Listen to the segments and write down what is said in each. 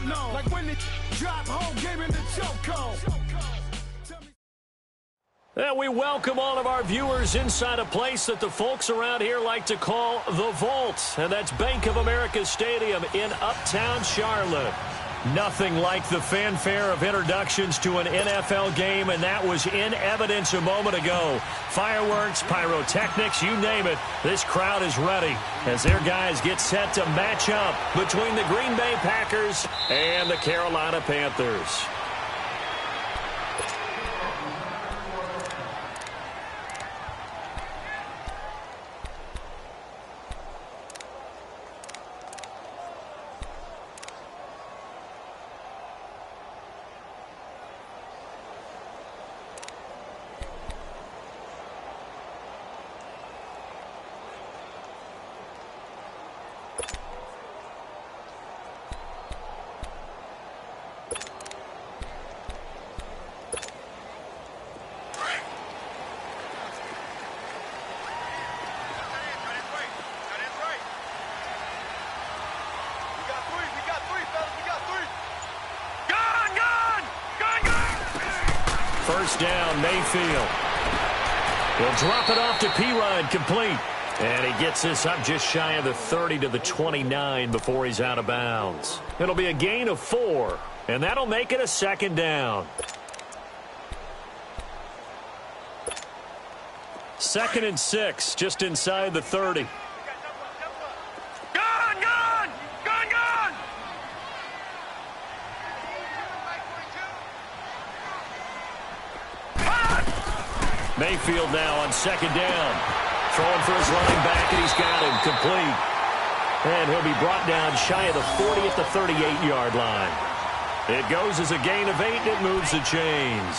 Like when they drop whole game in the chokehold. We welcome all of our viewers inside a place that the folks around here like to call the Vault, and that's Bank of America Stadium in Uptown Charlotte. Nothing like the fanfare of introductions to an NFL game, and that was in evidence a moment ago. Fireworks, pyrotechnics, you name it, this crowd is ready as their guys get set to match up between the Green Bay Packers and the Carolina Panthers. First down, Mayfield. He'll drop it off to Pirine, complete. And he gets this up just shy of the 30 to the 29 before he's out of bounds. It'll be a gain of 4, and that'll make it a second down. Second and 6, just inside the 30. Mayfield now on second down. Throwing for his running back, and he's got him complete. And he'll be brought down shy of the 40 at the 38-yard line. It goes as a gain of 8, and it moves the chains.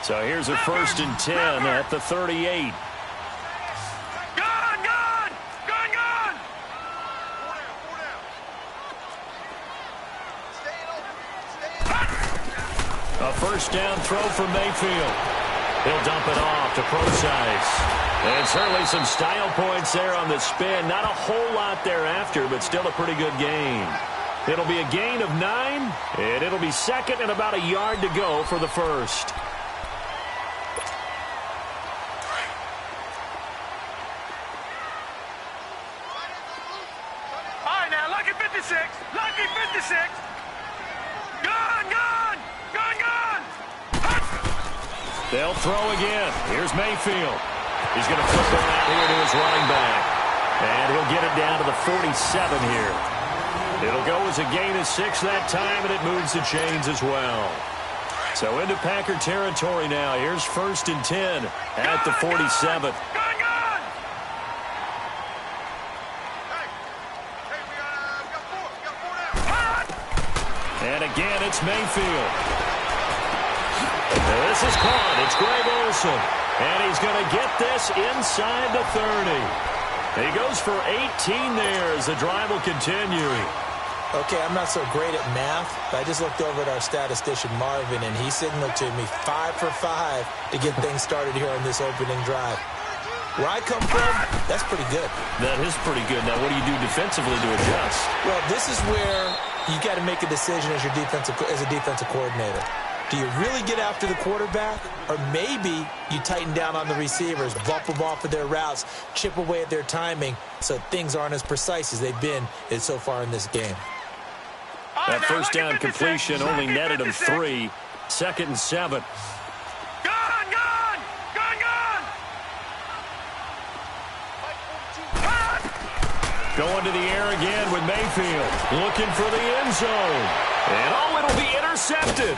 So here's a 1st and 10 at the 38. A first down throw from Mayfield. He'll dump it off to Procise. And certainly some style points there on the spin. Not a whole lot thereafter, but still a pretty good gain. It'll be a gain of 9, and it'll be second and about a yard to go for the first. All right, now, lucky 56. Lucky 56. They'll throw again. Here's Mayfield. He's going to flip it out here to his running back. And he'll get it down to the 47 here. It'll go as a gain of 6 that time, and it moves the chains as well. So into Packer territory now. Here's 1st and 10 at the 47. And again, it's Mayfield. This is caught. It's Greg Olsen. And he's going to get this inside the 30. He goes for 18 there as the drive will continue. Okay, I'm not so great at math, but I just looked over at our statistician, Marvin, and he signaled to me 5 for 5 to get things started here on this opening drive. Where I come from, that's pretty good. That is pretty good. Now, what do you do defensively to adjust? Well, this is where you got to make a decision as a defensive coordinator. Do you really get after the quarterback? Or maybe you tighten down on the receivers, bump them off of their routes, chip away at their timing so things aren't as precise as they've been so far in this game. That first down completion only netted him 3. 2nd and 7. Going to the air again with Mayfield. Looking for the end zone. And it'll be intercepted.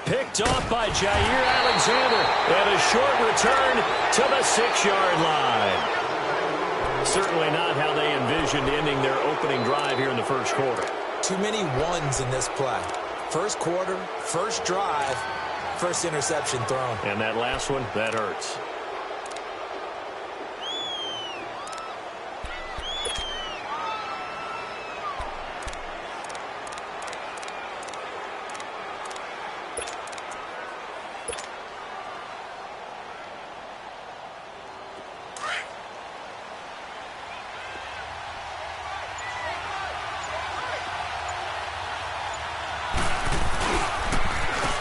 Picked off by Jair Alexander. And a short return to the 6-yard line. Certainly not how they envisioned ending their opening drive here in the first quarter. Too many ones in this play. First quarter, first drive, first interception thrown. And that last one, that hurts.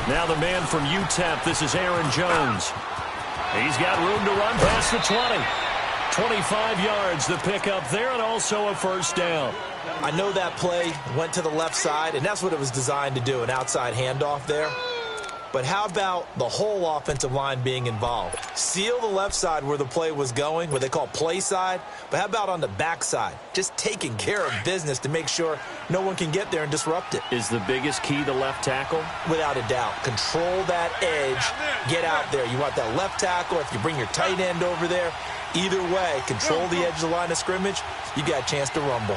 Now the man from UTEP, this is Aaron Jones. He's got room to run past the 20. 25 yards the pickup there, and also a first down. I know that play went to the left side, and that's what it was designed to do, an outside handoff there. But how about the whole offensive line being involved? Seal the left side where the play was going, what they call play side, but how about on the back side? Just taking care of business to make sure no one can get there and disrupt it. Is the biggest key the left tackle? Without a doubt. Control that edge. Get out there. You want that left tackle. If you bring your tight end over there, either way, control the edge of the line of scrimmage, you got a chance to rumble.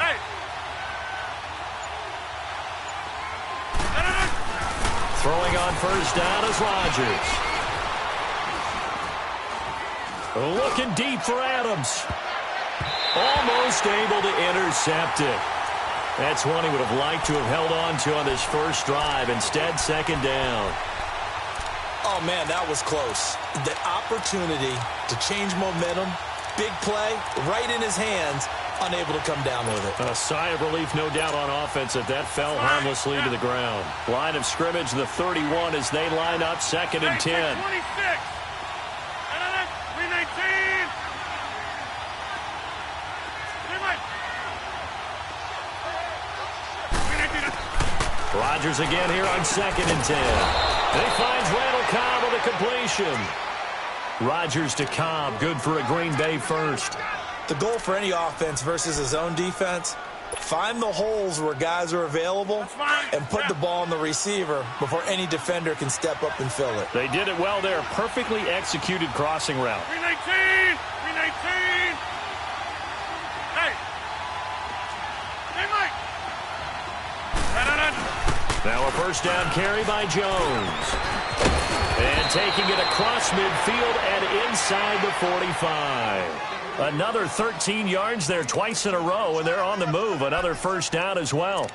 Throwing on first down is Rodgers. Looking deep for Adams. Almost able to intercept it. That's one he would have liked to have held on to on this first drive. Instead, second down. Oh, man, that was close. The opportunity to change momentum, big play, right in his hands, unable to come down with it. A sigh of relief, no doubt, on offense that fell harmlessly to the ground. Line of scrimmage, the 31, as they line up, second and 10. 26. 319. Rodgers again here on second and 10. And he finds Randall Cobb with a completion. Rodgers to Cobb, good for a Green Bay first. The goal for any offense versus his own defense, find the holes where guys are available and put the ball on the receiver before any defender can step up and fill it. They did it well there. Perfectly executed crossing route. 319. 319. Hey. Hey, Mike. Now a first down carry by Jones. And taking it across midfield and inside the 45. Another 13 yards there twice in a row, and they're on the move. Another first down as well.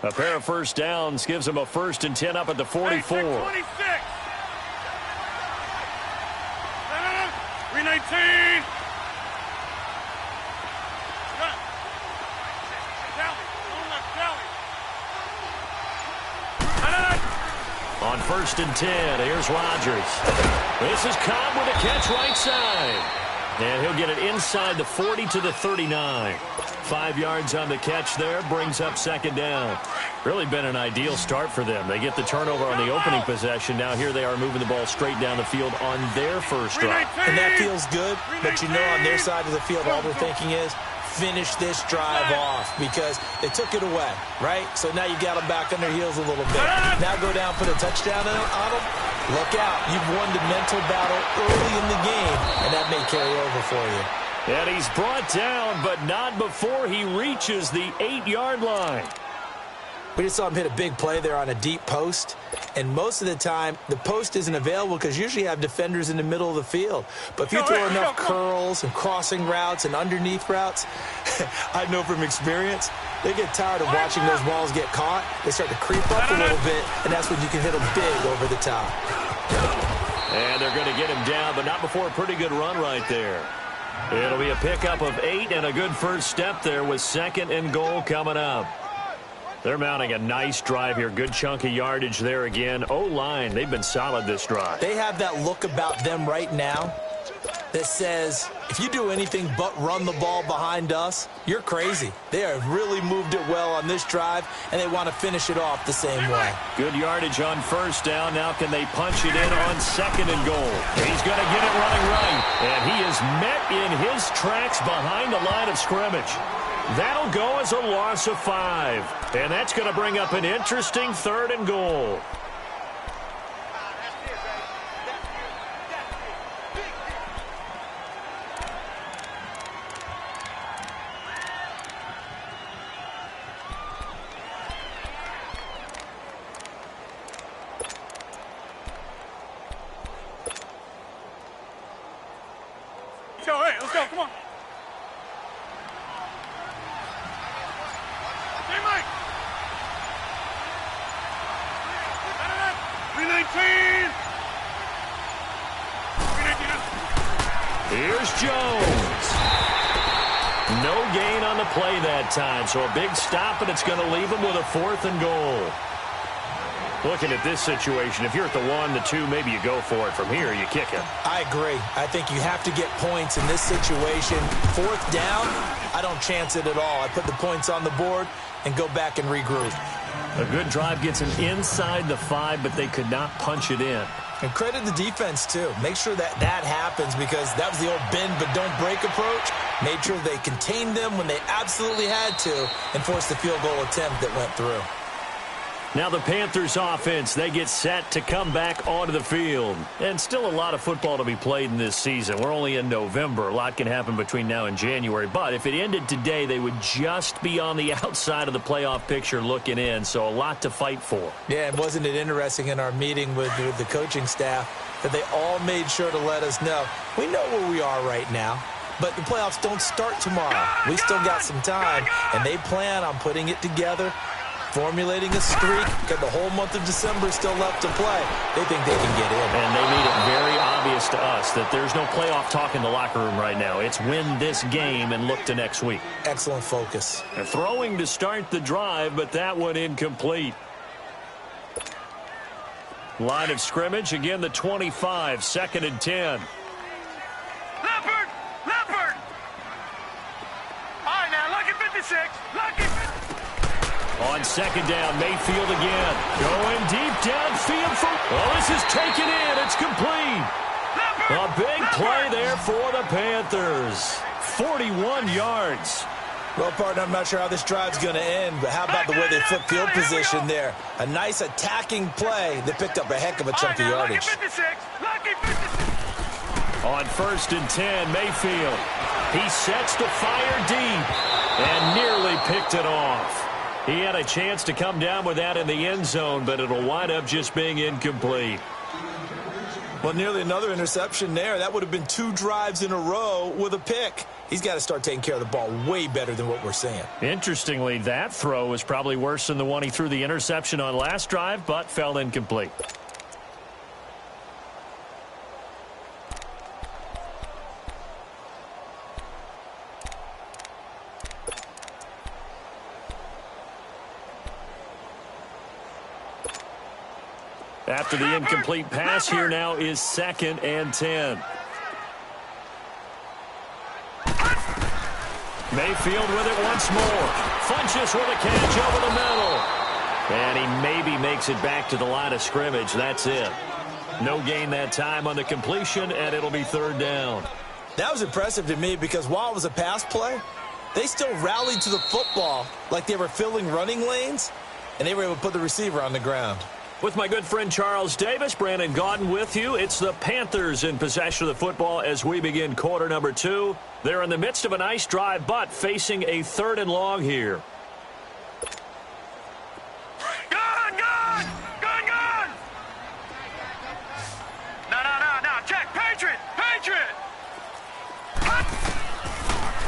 A pair of first downs gives them a first and 10 up at the 44. 26. 319. On first and 10, here's Rodgers. This is Cobb with a catch right side. And he'll get it inside the 40 to the 39. 5 yards on the catch there, brings up second down. Really been an ideal start for them. They get the turnover on the opening possession. Now here they are moving the ball straight down the field on their first drive. And that feels good, but you know on their side of the field all they're thinking is, finish this drive off because they took it away, right? So now you got them back on their heels a little bit. Now go down, put a touchdown on them. Look out. You've won the mental battle early in the game, and that may carry over for you. And he's brought down, but not before he reaches the 8-yard line. We just saw him hit a big play there on a deep post, and most of the time the post isn't available because usually you have defenders in the middle of the field. But if you throw enough curls and crossing routes and underneath routes, I know from experience, they get tired of watching those balls get caught. They start to creep up a little bit, and that's when you can hit them big over the top. And they're going to get him down, but not before a pretty good run right there. It'll be a pickup of 8 and a good first step there with second and goal coming up. They're mounting a nice drive here. Good chunk of yardage there again. O-line, they've been solid this drive. They have that look about them right now that says, if you do anything but run the ball behind us, you're crazy. They have really moved it well on this drive, and they want to finish it off the same way. Good yardage on first down. Now can they punch it in on second and goal? He's going to get it running right. And he is met in his tracks behind the line of scrimmage. That'll go as a loss of 5. And that's going to bring up an interesting third and goal. Let's go, come on. Hey, Mike. 319. Here's Jones. No gain on the play that time, so a big stop, and it's going to leave them with a 4th and goal. Looking at this situation, if you're at the 1, the 2, maybe you go for it. From here, you kick it. I agree. I think you have to get points in this situation. 4th down, I don't chance it at all. I put the points on the board and go back and regroup. A good drive gets them inside the 5, but they could not punch it in. And credit the defense, too. Make sure that happens, because that was the old bend but don't break approach. Made sure they contained them when they absolutely had to and forced the field goal attempt that went through. Now the Panthers offense, they get set to come back onto the field. And still a lot of football to be played in this season. We're only in November. A lot can happen between now and January. But if it ended today, they would just be on the outside of the playoff picture looking in. So a lot to fight for. Yeah, and wasn't it interesting in our meeting with the coaching staff that they all made sure to let us know, we know where we are right now, but the playoffs don't start tomorrow. We still got some time, and they plan on putting it together, formulating a streak, got the whole month of December still left to play. They think they can get in. And they made it very obvious to us that there's no playoff talk in the locker room right now. It's win this game and look to next week. Excellent focus. And throwing to start the drive, but that one incomplete. Line of scrimmage, again the 25, 2nd and 10. Leopard! Leopard! All right, now, lucky 56. Lucky 56. On 2nd down, Mayfield again. Going deep downfield from... Oh, this is taken in. It's complete. A big play there for the Panthers. 41 yards. Well, partner, I'm not sure how this drive's going to end, but how about the way they flip field position there? A nice attacking play that picked up a heck of a chunk of yardage. On 1st and 10, Mayfield. He sets to fire deep and nearly picked it off. He had a chance to come down with that in the end zone, but it'll wind up just being incomplete. Well, nearly another interception there. That would have been 2 drives in a row with a pick. He's got to start taking care of the ball way better than what we're seeing. Interestingly, that throw was probably worse than the one he threw the interception on last drive, but fell incomplete. After the incomplete pass, here now is 2nd and 10. Mayfield with it once more. Funches with a catch over the middle. And he maybe makes it back to the line of scrimmage. That's it. No gain that time on the completion, and it'll be 3rd down. That was impressive to me because while it was a pass play, they still rallied to the football like they were filling running lanes, and they were able to put the receiver on the ground. With my good friend Charles Davis, Brandon Gaudin with you. It's the Panthers in possession of the football as we begin quarter number 2. They're in the midst of a nice drive, but facing a 3rd and long here. Gun! Gun! Gun! Gun! No. Check. Patriot! Patriot!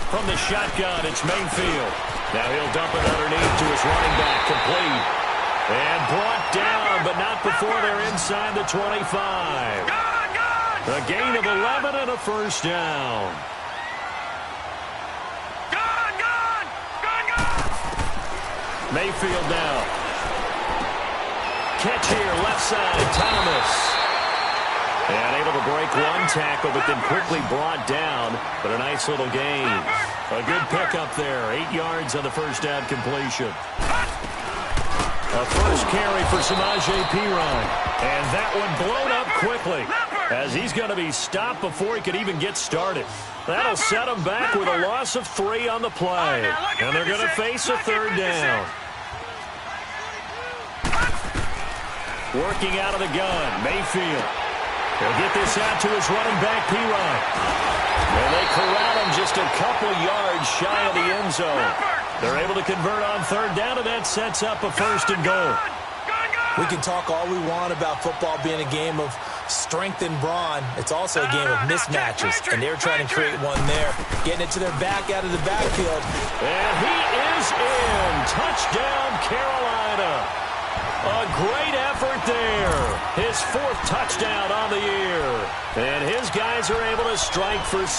From the shotgun, it's Mayfield. Now he'll dump it underneath to his running back, complete. And brought down, but not before they're inside the 25. A gain of 11 and a 1st down. Mayfield now. Catch here, left side, Thomas. And able to break one tackle, but then quickly brought down. But a nice little gain. A good pickup there. 8 yards on the 1st down completion. A first carry for Samaje Perine. And that one blown up quickly as he's going to be stopped before he could even get started. That'll set him back with a loss of 3 on the play. And they're going to face a 3rd down. Working out of the gun, Mayfield. He'll get this out to his running back, Perine. And they corral him just a couple yards shy of the end zone. They're able to convert on 3rd down, and that sets up a 1st and goal. We can talk all we want about football being a game of strength and brawn. It's also a game of mismatches, and they're trying to create one there. Getting it to their back out of the backfield. And he is in. Touchdown, Carolina. A great effort there. His 4th touchdown on the year. And his guys are able to strike for 6.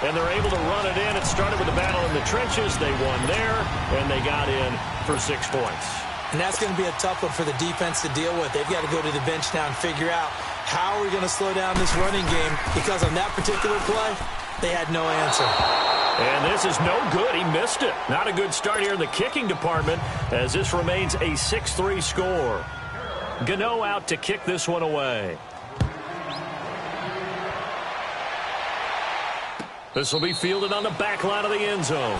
And they're able to run it in. It started with a battle in the trenches. They won there, and they got in for 6 points. And that's going to be a tough one for the defense to deal with. They've got to go to the bench now and figure out how are we going to slow down this running game, because on that particular play, they had no answer. And this is no good. He missed it. Not a good start here in the kicking department, as this remains a 6-3 score. Gano out to kick this one away. This will be fielded on the back line of the end zone.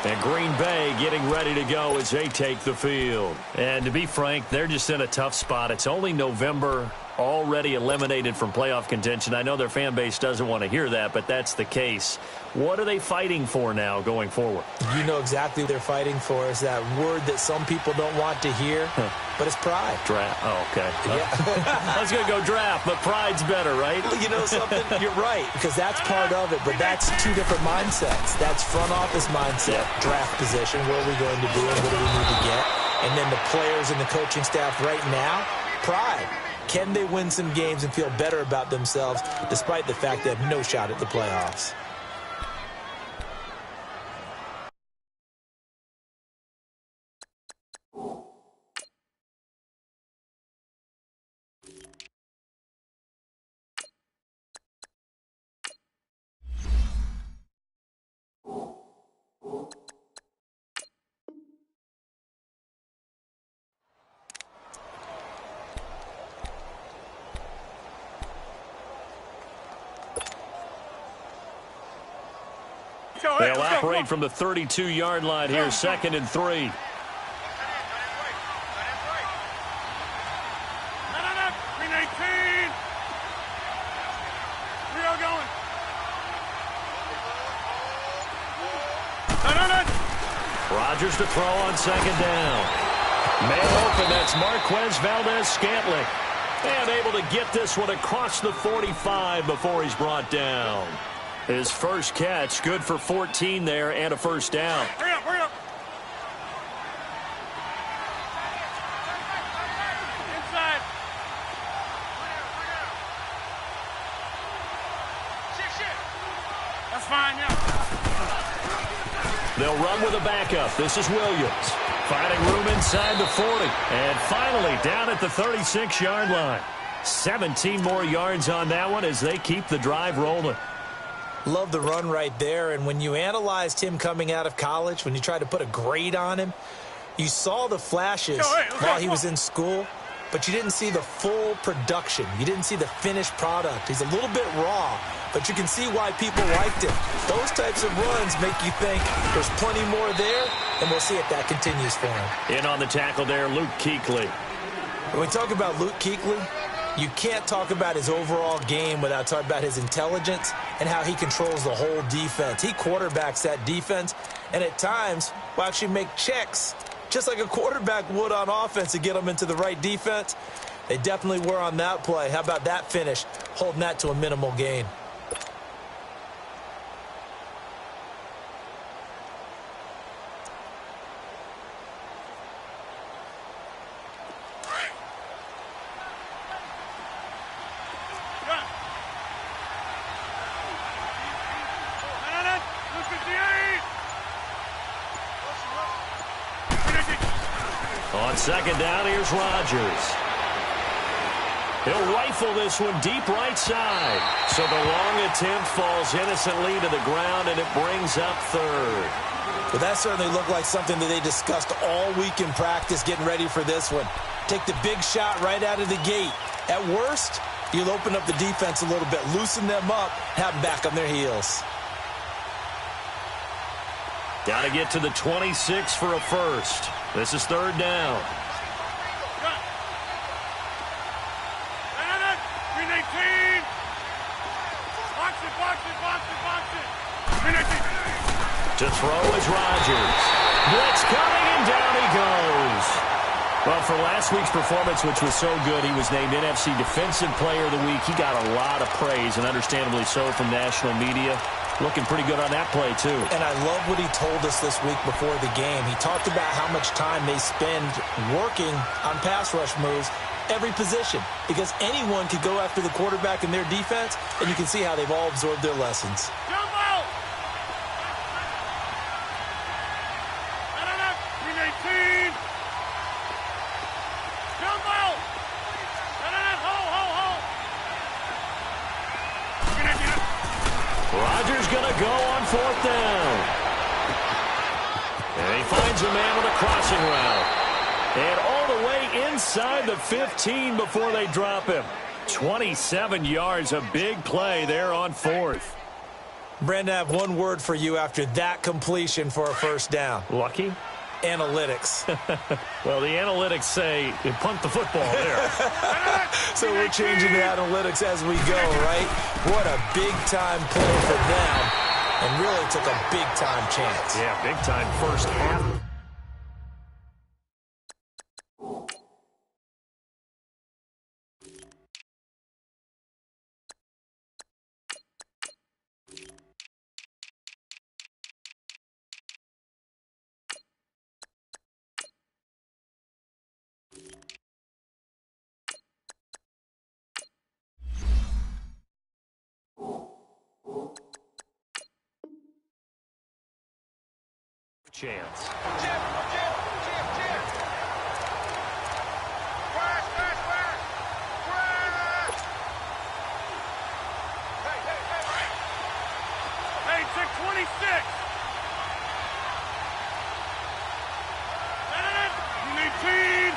And Green Bay getting ready to go as they take the field. And to be frank, they're just in a tough spot. It's only November, already eliminated from playoff contention. I know their fan base doesn't want to hear that, but that's the case. What are they fighting for now going forward? You know exactly what they're fighting for. Is that word that some people don't want to hear, but it's pride. Draft. Oh, okay. Yeah. I was going to go draft, but pride's better, right? You know something? You're right, because that's part of it, but that's 2 different mindsets. That's front office mindset, draft position, where are we going to be and what do we need to get? And then the players and the coaching staff right now, pride. Can they win some games and feel better about themselves despite the fact they have no shot at the playoffs? They'll operate from the 32-yard line here, 2nd and 3. No, green 18. Rio going. No. Rodgers to throw on 2nd down. Man open, that's Marquez Valdez-Scantling. And able to get this one across the 45 before he's brought down. His first catch, good for 14 there and a first down. Hurry up. Inside. That's fine, yeah. They'll run with a backup. This is Williams. Finding room inside the 40. And finally down at the 36-yard line. 17 more yards on that one as they keep the drive rolling. Love the run right there, and when you analyzed him coming out of college, when you tried to put a grade on him, you saw the flashes while he was in school, but you didn't see the full production. You didn't see the finished product. He's a little bit raw, but you can see why people liked him. Those types of runs make you think there's plenty more there, and we'll see if that continues for him. In on the tackle there, Luke Kuechly. When we talk about Luke Kuechly, you can't talk about his overall game without talking about his intelligence and how he controls the whole defense. He quarterbacks that defense, and at times will actually make checks, just like a quarterback would on offense to get them into the right defense. They definitely were on that play. How about that finish, holding that to a minimal gain? On 2nd down, here's Rodgers. He'll rifle this one deep right side. So the long attempt falls innocently to the ground, and it brings up 3rd. Well, that certainly looked like something that they discussed all week in practice getting ready for this one. Take the big shot right out of the gate. At worst, you'll open up the defense a little bit, loosen them up, have them back on their heels. Got to get to the 26 for a first. This is 3rd down. Green 18. Box it. Green 18. To throw is Rodgers. Blitz coming, and down he goes. Well, for last week's performance, which was so good, he was named NFC Defensive Player of the Week. He got a lot of praise, and understandably so, from national media. Looking pretty good on that play, too. And I love what he told us this week before the game. He talked about how much time they spend working on pass rush moves, every position because anyone can go after the quarterback in their defense, and you can see how they've all absorbed their lessons. Jump out! 319! Jump out! Rodgers going to go on 4th down. And he finds a man with a crossing route. And all the way inside the 15 before they drop him. 27 yards, a big play there on 4th. Brandon, I have one word for you after that completion for a 1st down. Lucky? Analytics. Well, the analytics say you punt the football there. So we're changing the analytics as we go, right? What a big-time play for them, and really took a big-time chance. Yeah, big-time first half. Chance. Hey, 626! 18!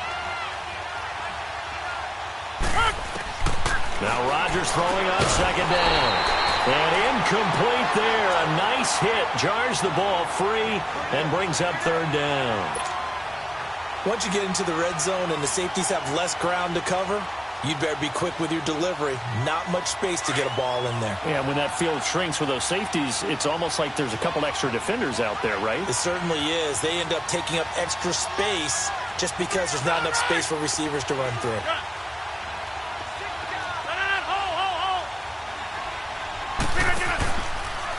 Now Rodgers throwing on 2nd down. And incomplete there. A nice hit. Jars the ball free and brings up 3rd down. Once you get into the red zone and the safeties have less ground to cover, you'd better be quick with your delivery. Not much space to get a ball in there. Yeah, when that field shrinks with those safeties, it's almost like there's a couple extra defenders out there, right? It certainly is. They end up taking up extra space just because there's not enough space for receivers to run through.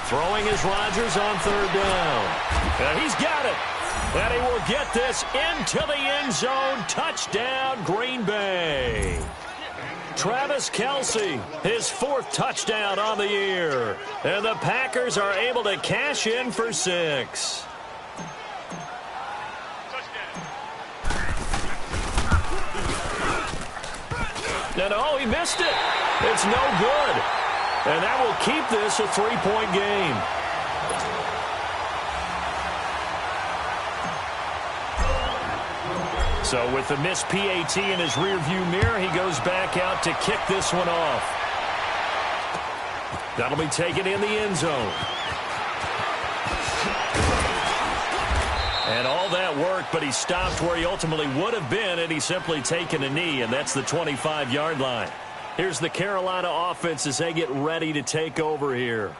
Throwing is Rodgers on 3rd down. And he's got it. And he will get this into the end zone. Touchdown, Green Bay. Travis Kelce, his 4th touchdown on the year. And the Packers are able to cash in for 6. And oh, he missed it. It's no good. And that will keep this a 3-point game. So with the missed PAT in his rearview mirror, he goes back out to kick this one off. That'll be taken in the end zone. And all that work, but he stopped where he ultimately would have been, and he's simply taken a knee, and that's the 25-yard line. Here's the Carolina offense as they get ready to take over here.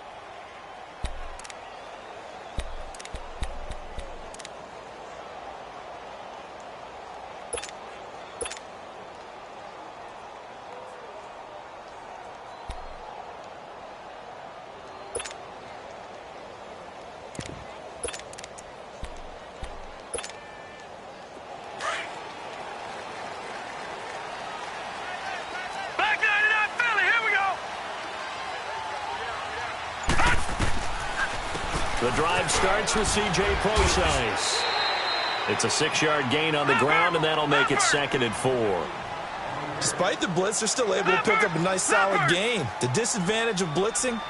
The drive starts with C.J. Procise. It's a 6-yard gain on the ground, and that'll make it 2nd and 4. Despite the blitz, they're still able to pick up a nice, solid gain. The disadvantage of blitzing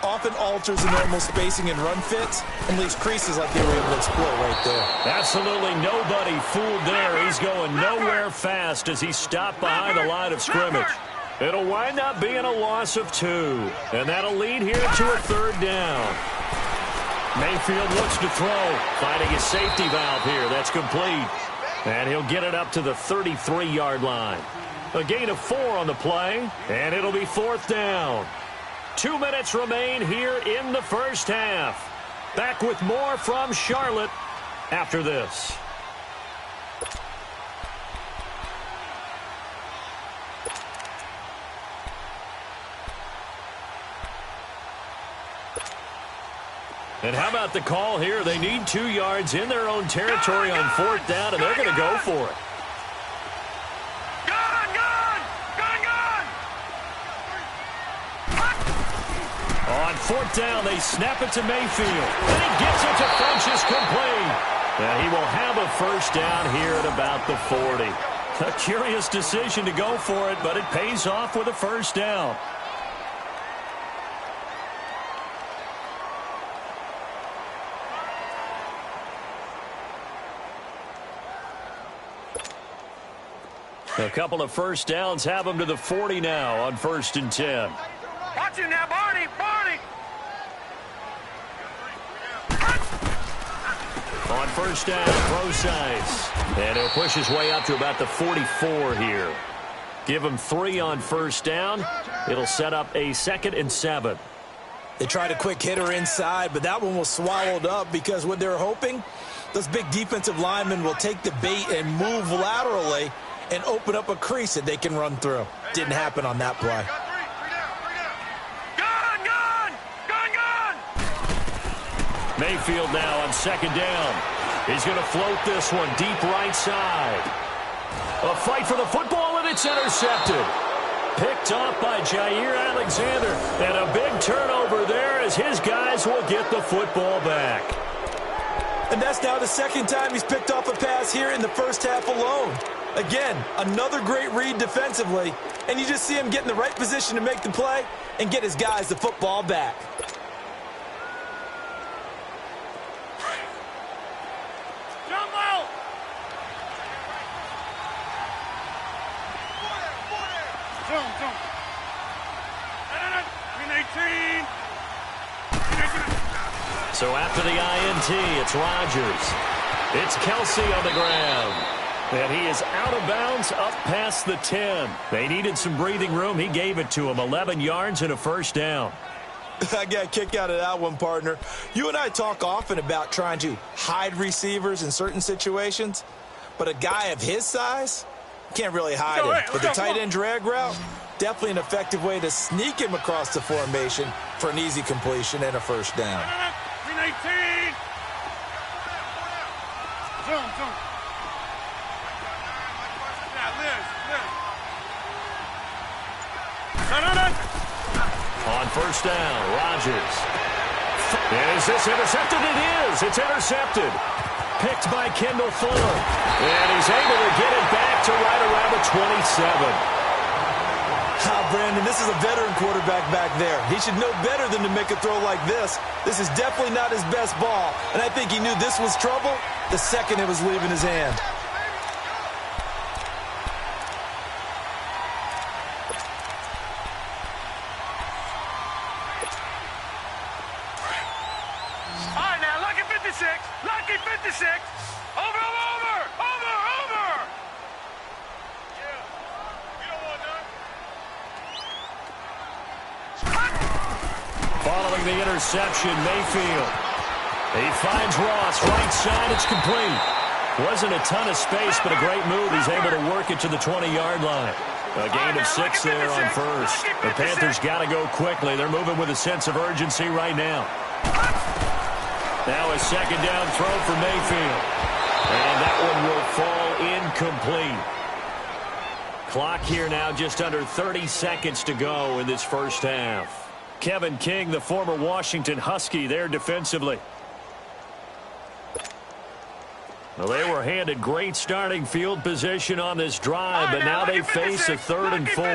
often alters the normal spacing and run fits and leaves creases like they were able to exploit right there. Absolutely nobody fooled there. He's going nowhere fast as he stopped behind the line of scrimmage. It'll wind up being a loss of 2, and that'll lead here to a 3rd down. Mayfield looks to throw, finding his safety valve here. That's complete. And he'll get it up to the 33-yard line. A gain of 4 on the play, and it'll be 4th down. 2 minutes remain here in the first half. Back with more from Charlotte after this. And how about the call here? They need 2 yards in their own territory on 4th down, and they're going to go for it. Go! 4th down. They snap it to Mayfield. And he gets it to Funchess complete. And he will have a 1st down here at about the 40. A curious decision to go for it, but it pays off with a 1st down. A couple of 1st downs have them to the 40 now on 1st and 10. Watch you now, Barney! Barney! On 1st down, Procise. And he'll push his way up to about the 44 here. Give him 3 on 1st down. It'll set up a 2nd and 7. They tried a quick hitter inside, but that one was swallowed up because what they're hoping, those big defensive linemen will take the bait and move laterally and open up a crease that they can run through. Didn't happen on that play. Mayfield now on 2nd down. He's going to float this one deep right side. A fight for the football, and it's intercepted. Picked off by Jair Alexander. And a big turnover there as his guys will get the football back. And that's now the 2nd time he's picked off a pass here in the 1st half alone. Again, another great read defensively. And you just see him get in the right position to make the play and get his guys the football back. So after the INT, it's Rodgers. It's Kelsey on the ground. And he is out of bounds up past the 10. They needed some breathing room. He gave it to him. 11 yards and a 1st down. I got a kick out of that one, partner. You and I talk often about trying to hide receivers in certain situations, but a guy of his size can't really hide him. But the tight end drag route, definitely an effective way to sneak him across the formation for an easy completion and a 1st down. 18. Zoom. On 1st down, Rodgers. Is this intercepted? It is. It's intercepted. Picked by Kendall Fuller. And he's able to get it back to right around the 27. Brandon, this is a veteran quarterback back there. He should know better than to make a throw like this. This is definitely not his best ball, and I think he knew this was trouble the second it was leaving his hand. All right, now, lucky 56. Lucky 56. Over. Following the interception, Mayfield. He finds Ross, right side, it's complete. Wasn't a ton of space, but a great move. He's able to work it to the 20-yard line. A gain of 6 there on 1st. The Panthers got to go quickly. They're moving with a sense of urgency right now. Now a 2nd down throw for Mayfield. And that one will fall incomplete. Clock here now just under 30 seconds to go in this 1st half. Kevin King, the former Washington Husky, there defensively. Well, they were handed great starting field position on this drive, but now they face a 3rd and 4.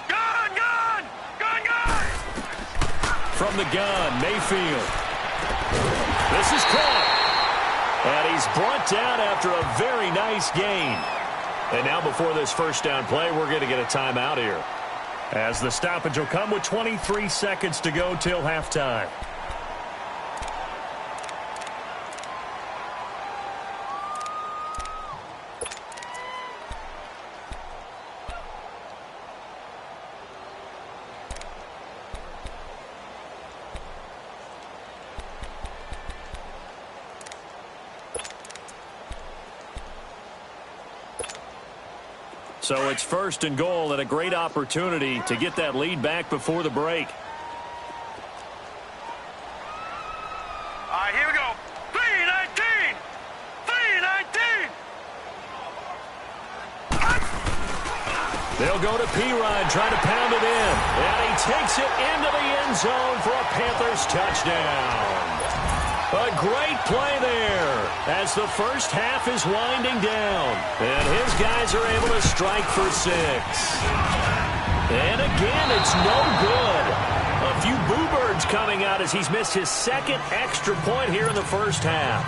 Gun! From the gun, Mayfield. This is caught. And he's brought down after a very nice gain. And now before this 1st down play, we're going to get a timeout here, as the stoppage will come with 23 seconds to go till halftime. So it's 1st and goal, and a great opportunity to get that lead back before the break. All right, here we go. 3-19. They'll go to P-Rod, trying to pound it in. And he takes it into the end zone for a Panthers touchdown. A great play there as the first half is winding down. And his guys are able to strike for 6. And again, it's no good. A few boo birds coming out as he's missed his second extra point here in the first half.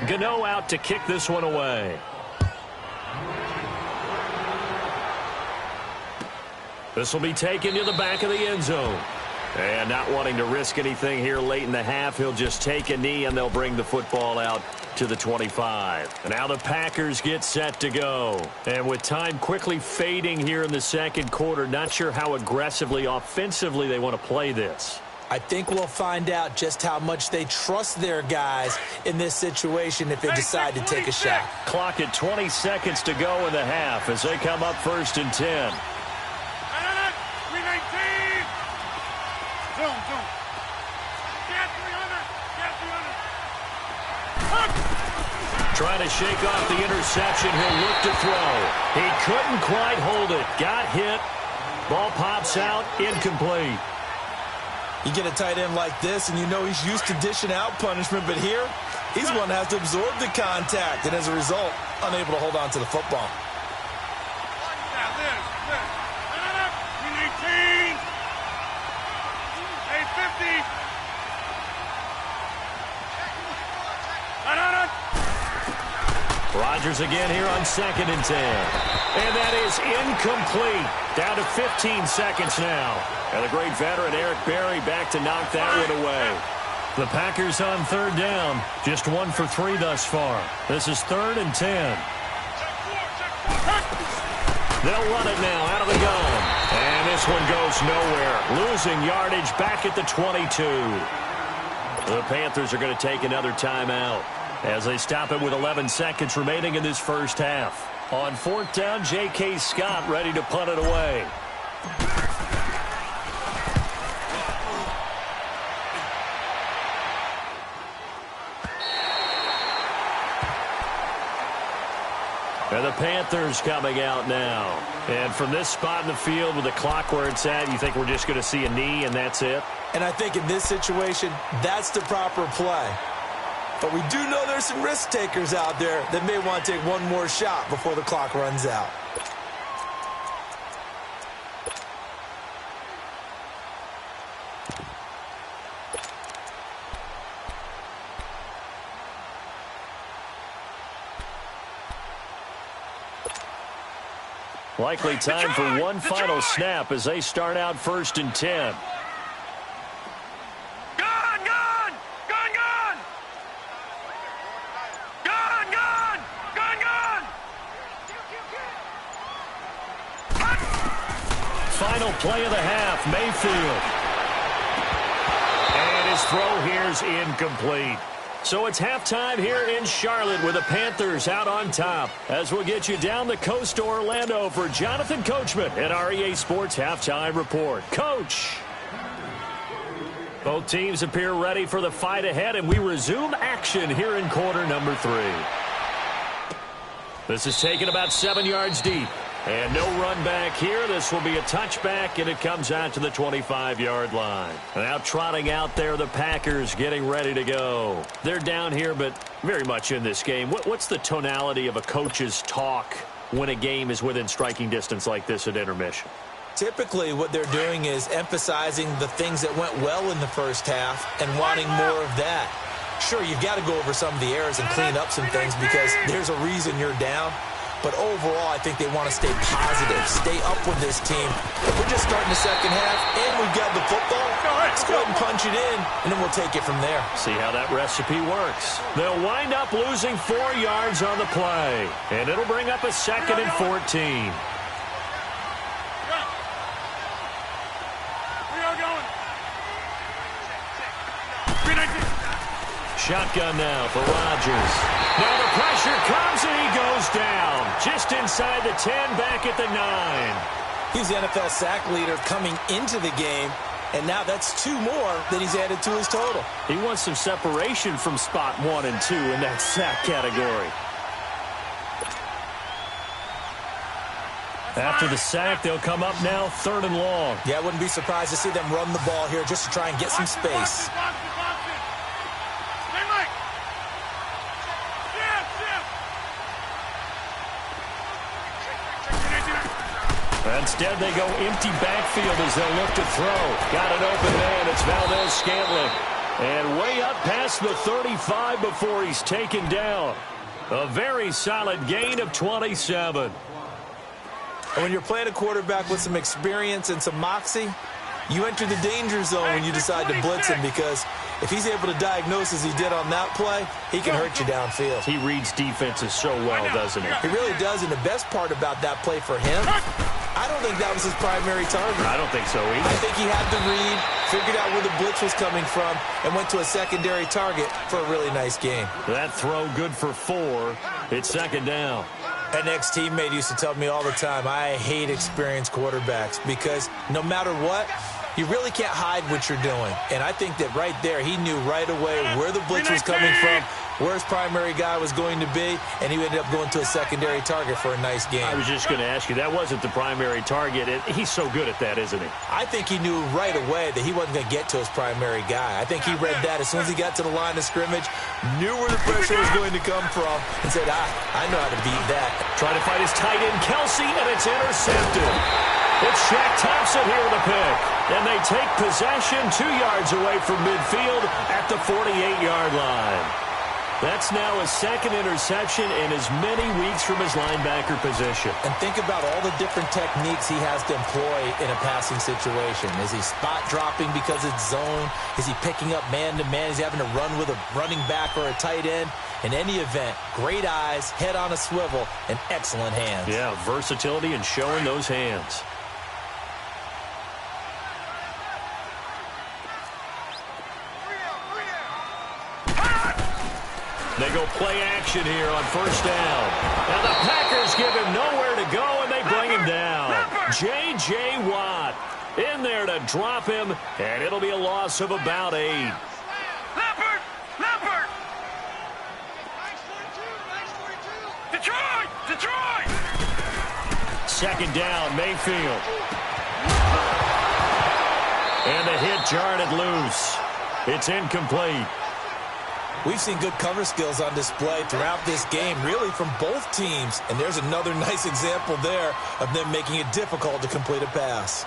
Gano out to kick this one away. This will be taken to the back of the end zone. And not wanting to risk anything here late in the half, he'll just take a knee and they'll bring the football out to the 25. And now the Packers get set to go. And with time quickly fading here in the second quarter, not sure how aggressively, offensively they want to play this. I think we'll find out just how much they trust their guys in this situation if they decide to take a shot. Clock at 20 seconds to go in the half as they come up 1st and 10. Trying to shake off the interception. He'll look to throw. He couldn't quite hold it. Got hit. Ball pops out. Incomplete. You get a tight end like this, and you know he's used to dishing out punishment, but here, he's the one that has to absorb the contact, and as a result, unable to hold on to the football. Rodgers again here on 2nd and 10. And that is incomplete. Down to 15 seconds now. And the great veteran Eric Berry back to knock that one away. The Packers on 3rd down. Just 1 for 3 thus far. This is 3rd and 10. They'll run it now out of the gun. And this one goes nowhere. Losing yardage back at the 22. The Panthers are going to take another timeout as they stop it with 11 seconds remaining in this first half. On 4th down, J.K. Scott ready to punt it away. And the Panthers coming out now. And from this spot in the field with the clock where it's at, you think we're just going to see a knee and that's it? And I think in this situation, that's the proper play. But we do know there's some risk takers out there that may want to take one more shot before the clock runs out. Likely time for one final snap as they start out 1st and 10. Final play of the half, Mayfield. And his throw here is incomplete. So it's halftime here in Charlotte with the Panthers out on top. As we'll get you down the coast to Orlando for Jonathan Coachman at our EA Sports Halftime Report. Coach. Both teams appear ready for the fight ahead, and we resume action here in quarter number 3. This is taken about 7 yards deep. And no run back here. This will be a touchback, and it comes out to the 25-yard line. Now trotting out there, the Packers getting ready to go. They're down here, but very much in this game. What's the tonality of a coach's talk when a game is within striking distance like this at intermission? Typically, what they're doing is emphasizing the things that went well in the first half and wanting more of that. Sure, you've got to go over some of the errors and clean up some things because there's a reason you're down. But overall, I think they want to stay positive, stay up with this team. We're just starting the second half, and we've got the football. Let's go ahead and punch it in, and then we'll take it from there. See how that recipe works. They'll wind up losing 4 yards on the play, and it'll bring up a 2nd and 14. Shotgun now for Rodgers. Now the pressure comes and he goes down. Just inside the 10, back at the 9. He's the NFL sack leader coming into the game, and now that's 2 more that he's added to his total. He wants some separation from spot 1 and 2 in that sack category. After the sack, they'll come up now 3rd and long. Yeah, I wouldn't be surprised to see them run the ball here just to try and get some space. Instead, they go empty backfield as they'll look to throw. Got an open man. It's Valdez-Scantling. And way up past the 35 before he's taken down. A very solid gain of 27. And when you're playing a quarterback with some experience and some moxie, you enter the danger zone when you decide to blitz him, because if he's able to diagnose as he did on that play, he can hurt you downfield. He reads defenses so well, doesn't he? He really does, and the best part about that play for him, I don't think that was his primary target. I don't think so either. I think he had the read, figured out where the blitz was coming from, and went to a secondary target for a really nice game. That throw good for 4. It's 2nd down. An ex-teammate used to tell me all the time, I hate experienced quarterbacks because no matter what, you really can't hide what you're doing. And I think that right there, he knew right away where the blitz was coming from, where his primary guy was going to be, and he ended up going to a secondary target for a nice game. I was just going to ask you, that wasn't the primary target. He's so good at that, isn't he? I think he knew right away that he wasn't going to get to his primary guy. I think he read that as soon as he got to the line of scrimmage, knew where the pressure was going to come from, and said, I know how to beat that. Trying to fight his tight end, Kelsey, and it's intercepted. It's Shaq Thompson here with a pick. And they take possession 2 yards away from midfield at the 48-yard line. That's now his 2nd interception in as many weeks from his linebacker position. And think about all the different techniques he has to employ in a passing situation. Is he spot dropping because it's zone? Is he picking up man-to-man? Is he having to run with a running back or a tight end? In any event, great eyes, head on a swivel, and excellent hands. Yeah, versatility and showing those hands. They go play action here on 1st down. Now the Packers give him nowhere to go, and they bring him down. J.J. Watt in there to drop him, and it'll be a loss of about 8. Leopard! Leopard! Detroit! Detroit! 2nd down, Mayfield. And the hit jarred it loose. It's incomplete. We've seen good cover skills on display throughout this game, really from both teams. And there's another nice example there of them making it difficult to complete a pass.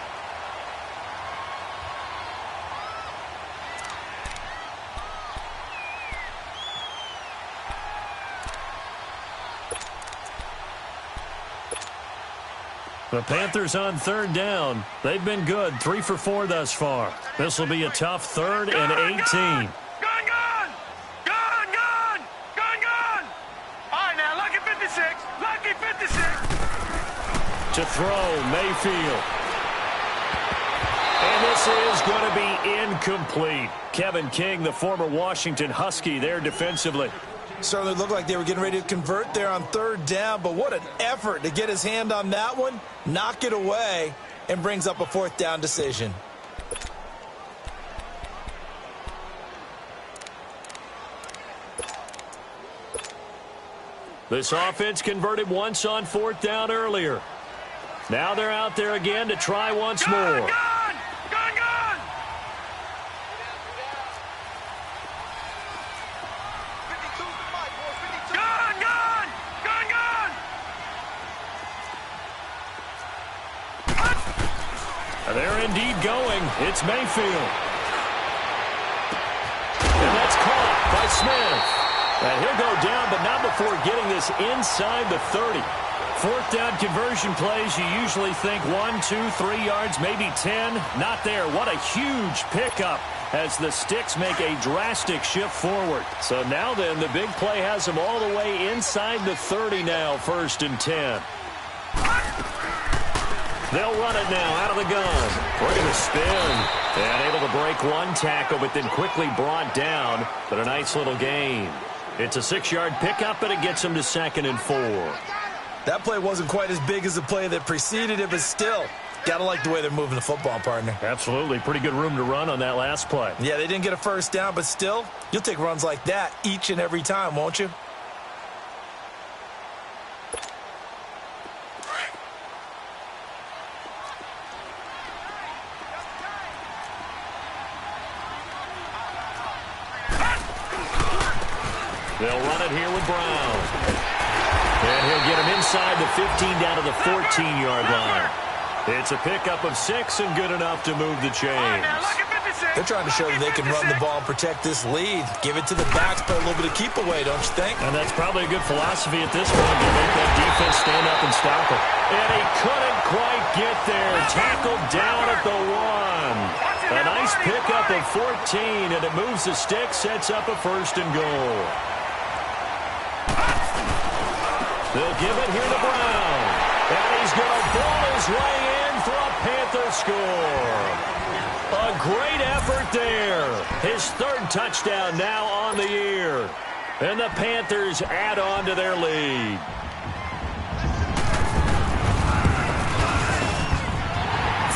The Panthers on 3rd down. They've been good, 3 for 4 thus far. This will be a tough 3rd and 18. To throw, Mayfield. And this is going to be incomplete. Kevin King, the former Washington Husky, there defensively. Certainly looked like they were getting ready to convert there on 3rd down, but what an effort to get his hand on that one, knock it away, and brings up a 4th down decision. This offense converted once on 4th down earlier. Now they're out there again to try once more. Gun! They're indeed going. It's Mayfield. And that's caught by Smith. And he'll go down, but not before getting this inside the 30. 4th down conversion plays, you usually think 1, 2, 3 yards, maybe 10. Not there. What a huge pickup as the Sticks make a drastic shift forward. So now then, the big play has them all the way inside the 30 now, 1st and 10. They'll run it now out of the gun. We're going to spin. And able to break one tackle, but then quickly brought down. But a nice little gain. It's a 6-yard pickup, but it gets them to 2nd and 4. That play wasn't quite as big as the play that preceded it, but still, gotta like the way they're moving the football, partner. Absolutely. Pretty good room to run on that last play. Yeah, they didn't get a 1st down, but still, you'll take runs like that each and every time, won't you? They'll run it here with Brown. And he'll get him inside the 15 down to the 14-yard line. It's a pickup of 6 and good enough to move the chains. They're trying to show that they can run the ball and protect this lead. Give it to the backs, but a little bit of keep away, don't you think? And that's probably a good philosophy at this point to make that defense stand up and stop it. And he couldn't quite get there. Tackled down at the 1. A nice pickup of 14, and it moves the stick, sets up a 1st and goal. They'll give it here to Brown. And he's going to ball his way in for a Panther score. A great effort there. His 3rd touchdown now on the year. And the Panthers add on to their lead.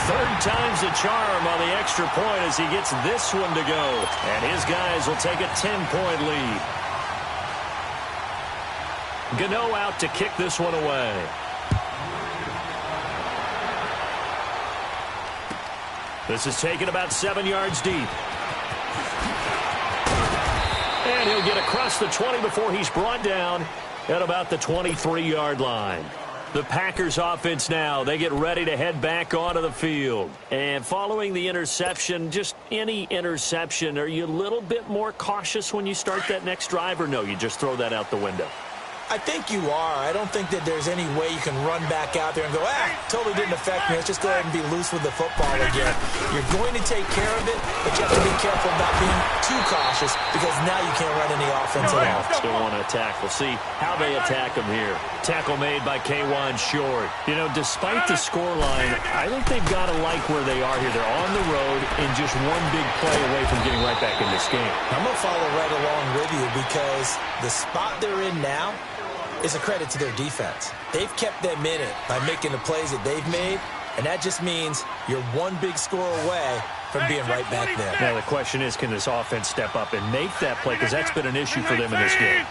Third time's the charm on the extra point as he gets this one to go. And his guys will take a 10-point lead. Gano out to kick this one away. This is taken about 7 yards deep. And he'll get across the 20 before he's brought down at about the 23-yard line. The Packers offense now, they get ready to head back onto the field. And following the interception, just any interception, are you a little bit more cautious when you start that next drive, or no, you just throw that out the window? I think you are. I don't think that there's any way you can run back out there and go, totally didn't affect me. Let's just go ahead and be loose with the football again. You're going to take care of it, but you have to be careful about being too cautious because now you can't run any offense at all. Still want to attack. We'll see how they attack him here. Tackle made by K'Wan Short. You know, despite the scoreline, I think they've got to like where they are here. They're on the road and just one big play away from getting right back in this game. I'm going to follow right along with you because the spot they're in now is a credit to their defense. They've kept them in it by making the plays that they've made, and that just means you're one big score away from being right back there. Now, the question is, can this offense step up and make that play? Because that's been an issue for them in this game.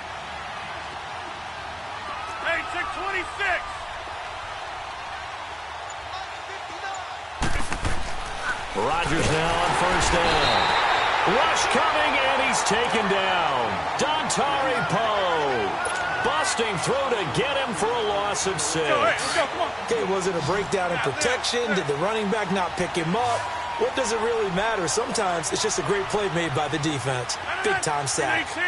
Hey, 626. Rodgers now on 1st down. Rush coming, and he's taken down. Dontari Poe busting through to get him for a loss of 6. Okay, was it a breakdown in protection? Did the running back not pick him up? What does it really matter? Sometimes it's just a great play made by the defense. Big-time sack. 18.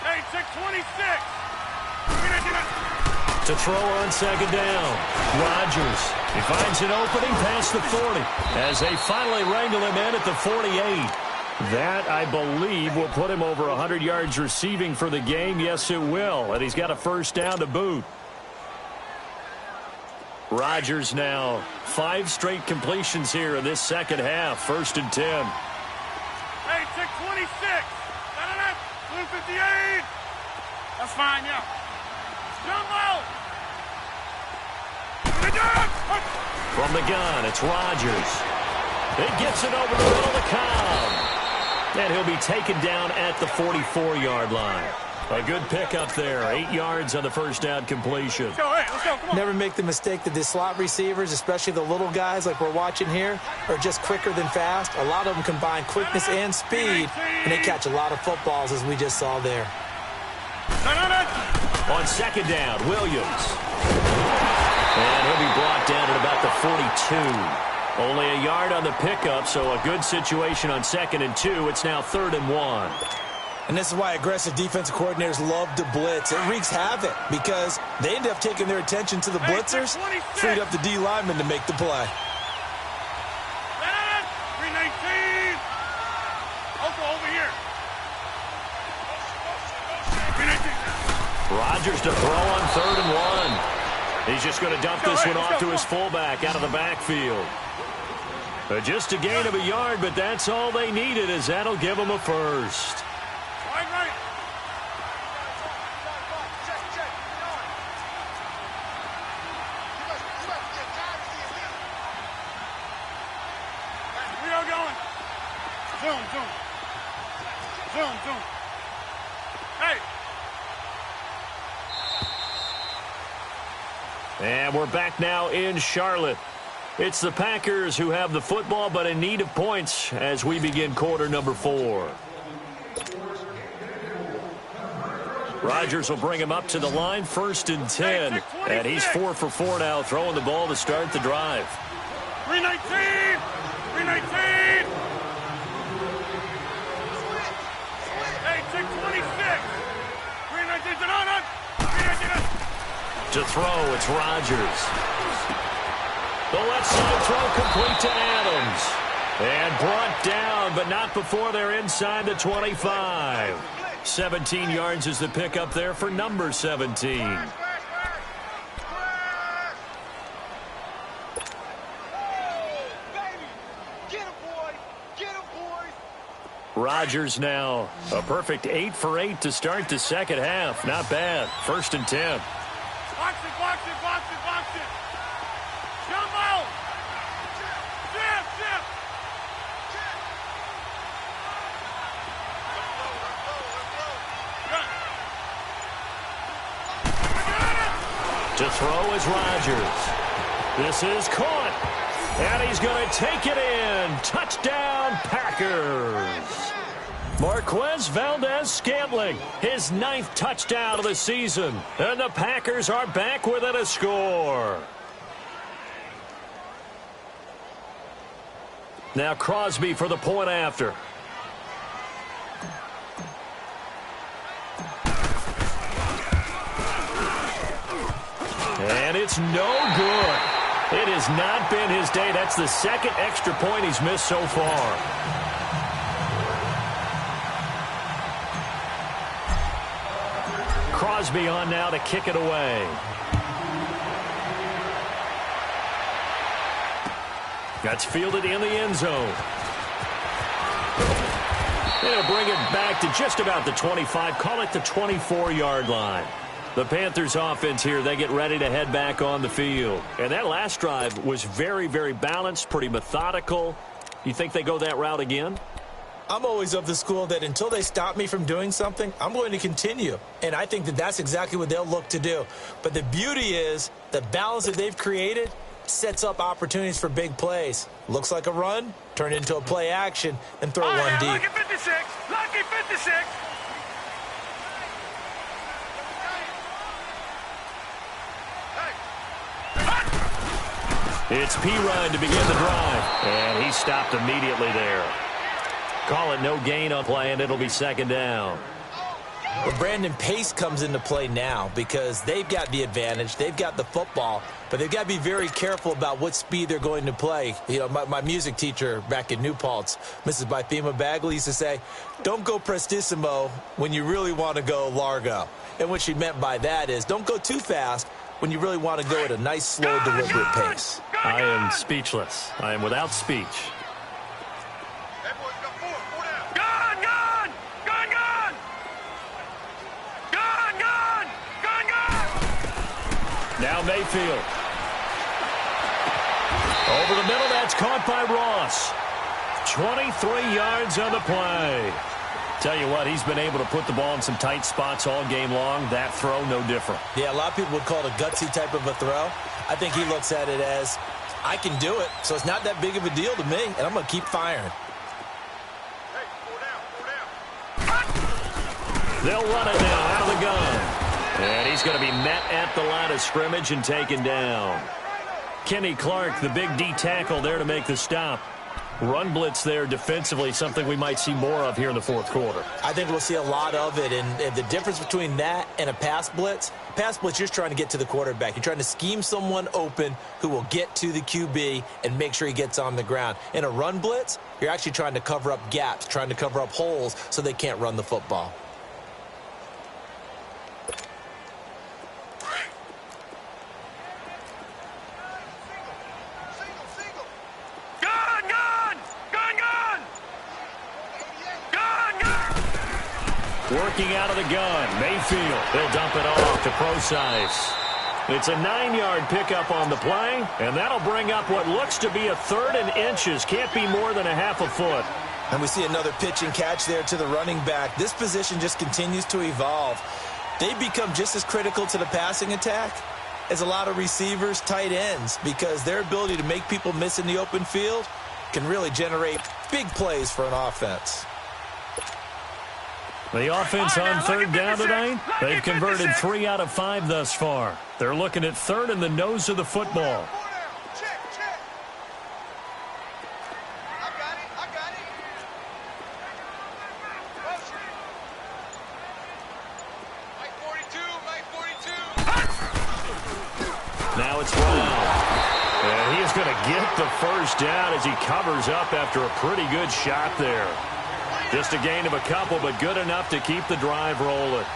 Hey, 626. To throw on 2nd down. Rodgers. He finds an opening past the 40 as they finally wrangle him in at the 48. That, I believe, will put him over 100 yards receiving for the game. Yes, it will. And he's got a 1st down to boot. Rodgers now 5 straight completions here in this 2nd half. 1st and 10. Hey, 626. Blue 58. That's fine, yeah. Jumbo. From the gun, it's Rodgers. It gets it over the middle of the Cobb. And he'll be taken down at the 44-yard line. A good pickup there. 8 yards on the 1st down completion. Let's go, hey, let's go, come on. Never make the mistake that the slot receivers, especially the little guys like we're watching here, are just quicker than fast. A lot of them combine quickness and speed, and they catch a lot of footballs, as we just saw there. On 2nd down, Williams. And he'll be brought down at about the 42. Only a yard on the pickup, so a good situation on 2nd and 2. It's now 3rd and 1. And this is why aggressive defensive coordinators love to blitz. It wreaks havoc because they end up taking their attention to the blitzers, freed up the D lineman to make the play. 319. Over here. Rodgers to throw on 3rd and 1. He's just going to dump this one off to his fullback out of the backfield. Just a gain of a yard, but that's all they needed, as that'll give them a 1st. Right. We are going. Zoom. Hey. And we're back now in Charlotte. It's the Packers who have the football, but in need of points as we begin quarter number 4. Rodgers will bring him up to the line, 1st and 10. And he's 4 for 4 now, throwing the ball to start the drive. 319! 319! Hey, 626! 319, to throw, it's Rodgers. The left side throw complete to Adams. And brought down, but not before they're inside the 25. 17 yards is the pickup there for number 17. Rodgers now a perfect 8 for 8 to start the second half. Not bad. 1st and 10. Box it, box it, box it, box it. Jumbo! Chip, chip! To throw is Rodgers. This is caught. And he's going to take it in. Touchdown, Packers. Marquez Valdez-Scantling, his 9th touchdown of the season. And the Packers are back within a score. Now Crosby for the point after. And it's no good. It has not been his day. That's the 2nd extra point he's missed so far. Crosby on now to kick it away. That's fielded in the end zone. They'll bring it back to just about the 25. Call it the 24-yard line. The Panthers offense here, they get ready to head back on the field. And that last drive was very, very balanced, pretty methodical. You think they go that route again? I'm always of the school that until they stop me from doing something, I'm going to continue. And I think that that's exactly what they'll look to do. But the beauty is the balance that they've created sets up opportunities for big plays. Looks like a run, turn into a play action, and throw one deep. Lucky 56! Lucky 56! It's P-Ryan to begin the drive. And he stopped immediately there. Call it no gain on play, and it'll be 2nd down. Well, Brandon, pace comes into play now because they've got the advantage. They've got the football, but they've got to be very careful about what speed they're going to play. You know, my music teacher back in New Paltz, Mrs. Bythema Bagley, used to say, don't go prestissimo when you really want to go largo. And what she meant by that is don't go too fast when you really want to go at a nice, slow, deliberate pace. I am speechless. I am without speech. Now Mayfield. Over the middle, that's caught by Ross. 23 yards on the play. Tell you what, he's been able to put the ball in some tight spots all game long. That throw, no different. Yeah, a lot of people would call it a gutsy type of a throw. I think he looks at it as, I can do it, so it's not that big of a deal to me, and I'm going to keep firing. They'll run it now out of the gun. And he's going to be met at the line of scrimmage and taken down. Kenny Clark, the big D tackle there to make the stop. Run blitz there defensively, something we might see more of here in the 4th quarter. I think we'll see a lot of it, and the difference between that and a pass blitz, you're just trying to get to the quarterback. You're trying to scheme someone open who will get to the QB and make sure he gets on the ground. In a run blitz, you're actually trying to cover up gaps, trying to cover up holes so they can't run the football. Working out of the gun, Mayfield. He'll dump it off to Procise. It's a 9-yard pickup on the play, and that'll bring up what looks to be a 3rd and inches. Can't be more than a half a foot. And we see another pitch and catch there to the running back. This position just continues to evolve. They've become just as critical to the passing attack as a lot of receivers, tight ends, because their ability to make people miss in the open field can really generate big plays for an offense. The offense on third down tonight, they've converted 3 out of 5 thus far. They're looking at third in the nose of the football. Now it's Brown. And he is going to get the first down as he covers up after a pretty good shot there. Just a gain of a couple, but good enough to keep the drive rolling.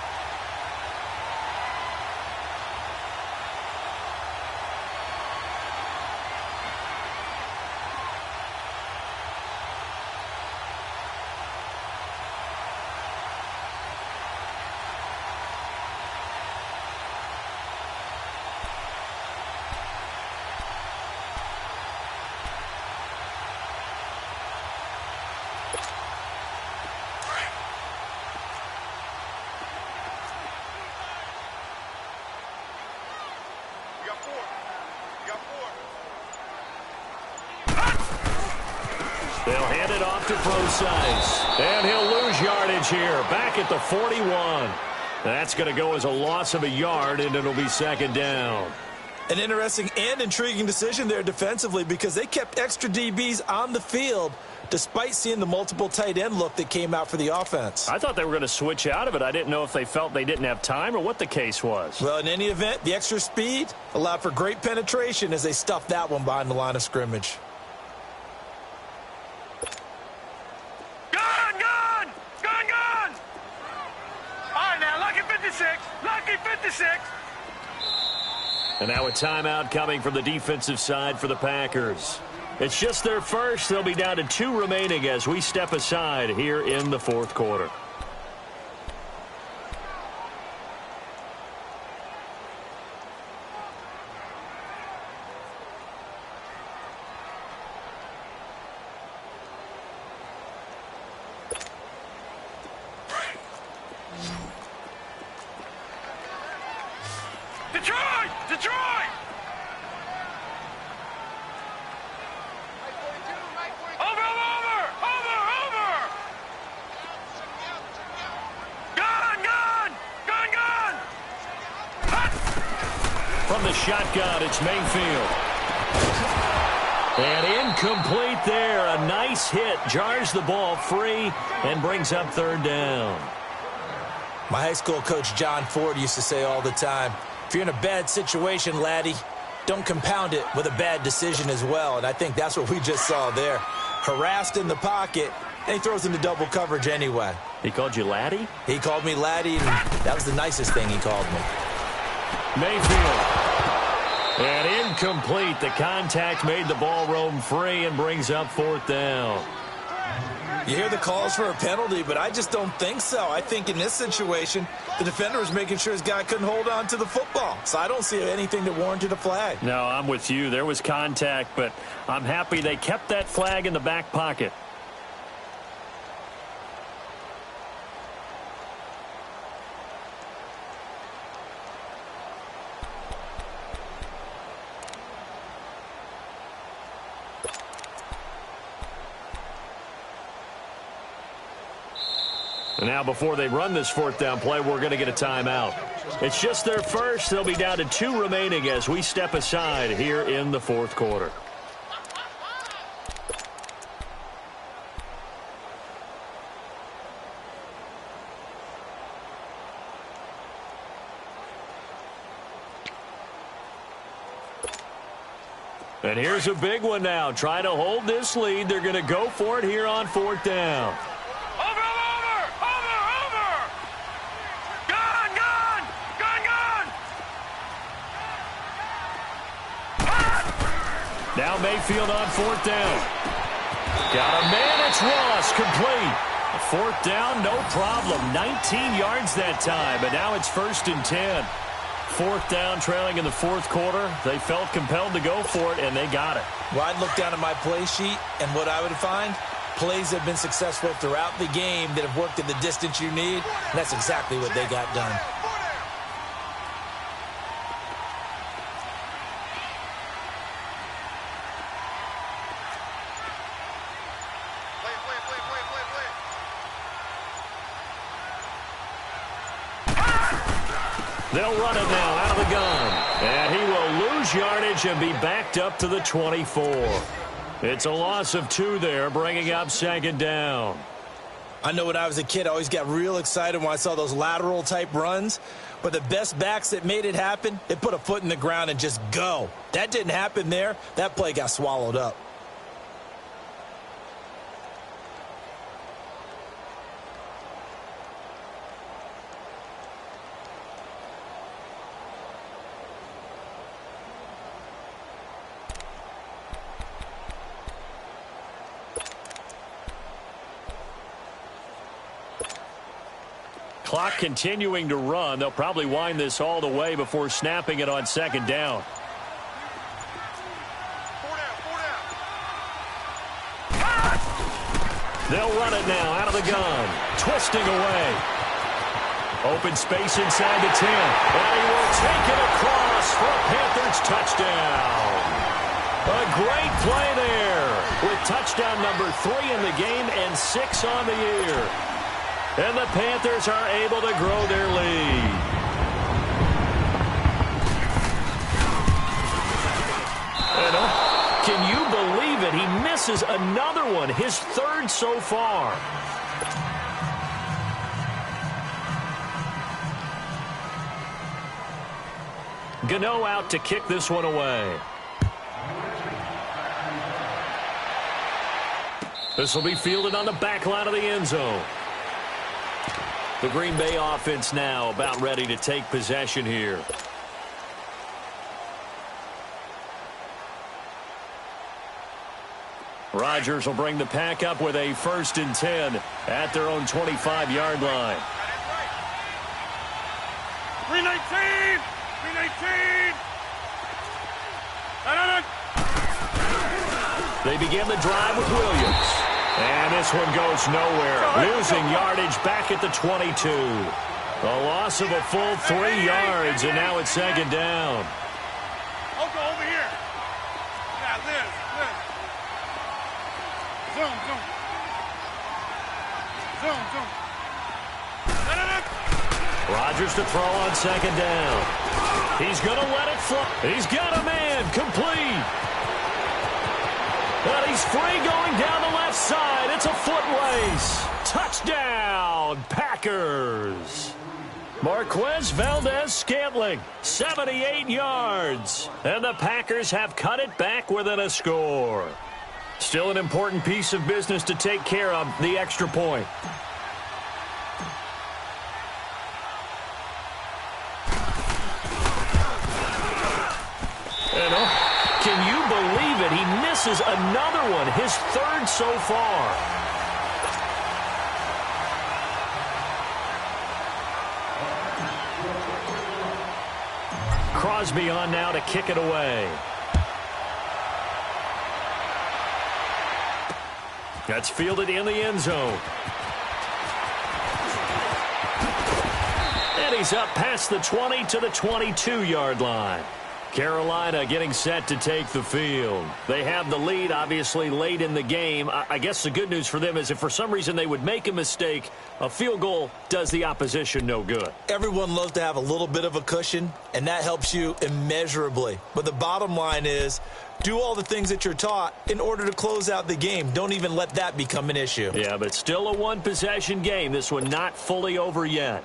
They'll hand it off to Procise. And he'll lose yardage here. Back at the 41. That's going to go as a loss of a yard, and it'll be second down. An interesting and intriguing decision there defensively because they kept extra DBs on the field despite seeing the multiple tight end look that came out for the offense. I thought they were going to switch out of it. I didn't know if they felt they didn't have time or what the case was. Well, in any event, the extra speed allowed for great penetration as they stuffed that one behind the line of scrimmage. Lucky 56. And now a timeout coming from the defensive side for the Packers. It's just their first. They'll be down to 2 remaining as we step aside here in the fourth quarter. Detroit! Over! Gun! From the shotgun, it's Mayfield. And incomplete there. A nice hit. Jars the ball free and brings up third down. My high school coach, John Ford, used to say all the time, if you're in a bad situation, laddie, don't compound it with a bad decision as well. And I think that's what we just saw there. Harassed in the pocket, and he throws into double coverage anyway. He called you laddie? He called me laddie, and that was the nicest thing he called me. Mayfield. And incomplete. The contact made the ball roam free and brings up fourth down. You hear the calls for a penalty, but I just don't think so. I think in this situation, the defender was making sure his guy couldn't hold on to the football. So I don't see anything that warranted a flag. No, I'm with you. There was contact, but I'm happy they kept that flag in the back pocket. And now before they run this fourth down play, we're going to get a timeout. It's just their first. They'll be down to 2 remaining as we step aside here in the fourth quarter. And here's a big one now. Trying to hold this lead. They're going to go for it here on fourth down. Now Mayfield on fourth down. Got a man, it's Ross, complete. A fourth down, no problem. 19 yards that time, but now it's 1st and 10. Fourth down, trailing in the fourth quarter. They felt compelled to go for it, and they got it. Well, I'd look down at my play sheet, and what I would find, plays have been successful throughout the game that have worked at the distance you need, and that's exactly what they got done. They'll run it now out of the gun. And he will lose yardage and be backed up to the 24. It's a loss of 2 there, bringing up second down. I know when I was a kid, I always got real excited when I saw those lateral-type runs. But the best backs that made it happen, they put a foot in the ground and just go. That didn't happen there. That play got swallowed up. Clock continuing to run. They'll probably wind this all the way before snapping it on second down. 4 down. They'll run it now out of the gun. Twisting away. Open space inside the 10. And he will take it across for a Panthers touchdown. A great play there with touchdown number 3 in the game and 6 on the year. And the Panthers are able to grow their lead. And can you believe it? He misses another one, his 3rd so far. Gano out to kick this one away. This will be fielded on the back line of the end zone. The Green Bay offense now about ready to take possession here. Rodgers will bring the pack up with a 1st and 10 at their own 25-yard line. 319! 319! They begin the drive with Williams. And this one goes nowhere. Losing yardage back at the 22. A loss of a full 3 yards, and now it's second down. I'll go over here. Yeah, Liz. Zoom. Rodgers to throw on second down. He's going to let it fly. He's got a man. Complete. And he's free going down the left side. It's a foot race. Touchdown, Packers. Marquez Valdez-Scantling, 78 yards. And the Packers have cut it back within a score. Still an important piece of business to take care of, the extra point. Can you believe it? He misses another one, his 3rd so far. Crosby on now to kick it away. That's fielded in the end zone. And he's up past the 20 to the 22-yard line. Carolina getting set to take the field. They have the lead, obviously, late in the game. I guess the good news for them is if for some reason they would make a mistake, a field goal does the opposition no good. Everyone loves to have a little bit of a cushion, and that helps you immeasurably. But the bottom line is, do all the things that you're taught in order to close out the game. Don't even let that become an issue. Yeah, but still a one-possession game. This one not fully over yet.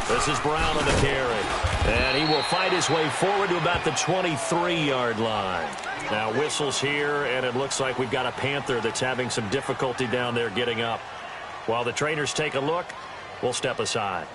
This is Brown on the carry. And he will fight his way forward to about the 23-yard line. Now whistles here, and it looks like we've got a Panther that's having some difficulty down there getting up. While the trainers take a look, we'll step aside.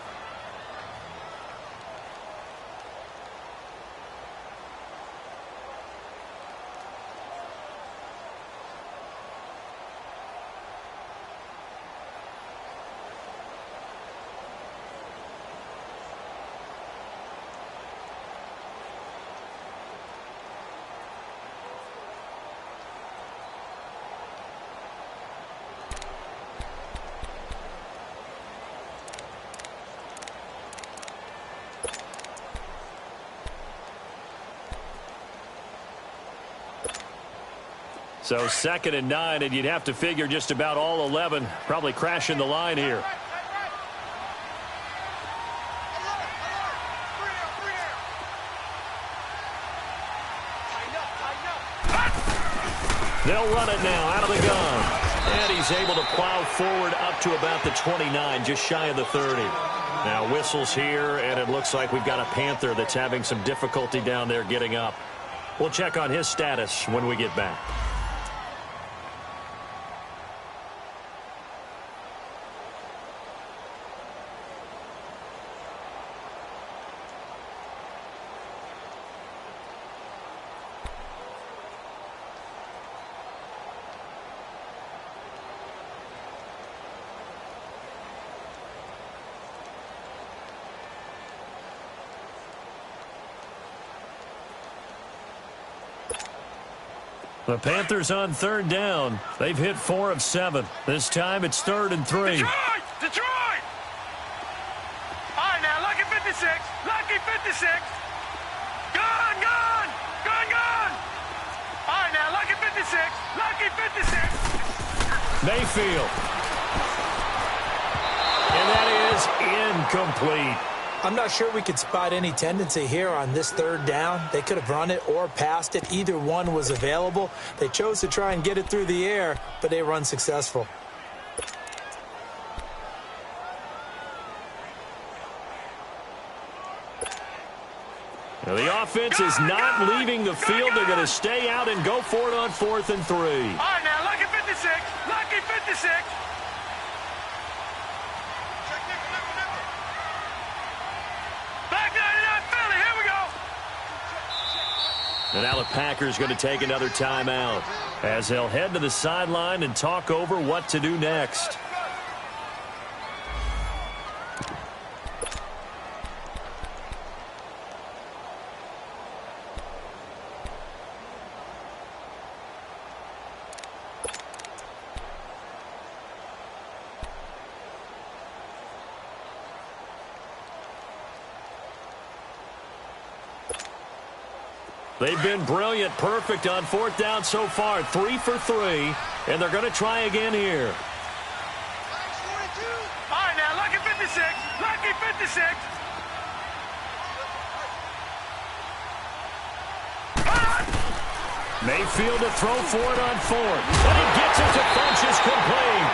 So 2nd and 9, and you'd have to figure just about all 11 probably crashing the line here. They'll run it now out of the gun. And he's able to plow forward up to about the 29, just shy of the 30. Now whistles here, and it looks like we've got a Panther that's having some difficulty down there getting up. We'll check on his status when we get back. The Panthers on 3rd down. They've hit 4 of 7. This time it's 3rd and 3. Detroit! All right, now, lucky 56. Lucky 56. Gun, gun! Gun, gun! All right, now, lucky 56. Lucky 56. Mayfield. And that is incomplete. I'm not sure we could spot any tendency here on this 3rd down. They could have run it or passed it. Either one was available. They chose to try and get it through the air, but they were unsuccessful. Now the offense is not leaving the field. They're going to stay out and go for it on 4th and 3. All right, now, lucky 56. Lucky 56. And now the Packers going to take another timeout as they'll head to the sideline and talk over what to do next. They've been brilliant, perfect on 4th down so far. 3 for 3, and they're going to try again here. All right, now, lucky 56. Lucky 56. Mayfield to throw for it on 4th. And he gets it to Funchess complete.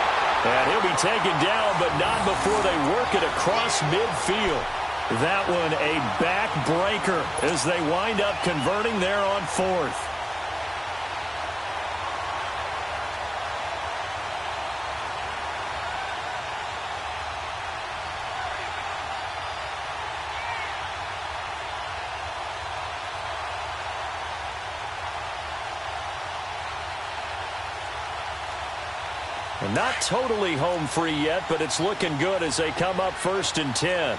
And he'll be taken down, but not before they work it across midfield. That one a backbreaker as they wind up converting there on 4th. And not totally home free yet, but it's looking good as they come up 1st and 10.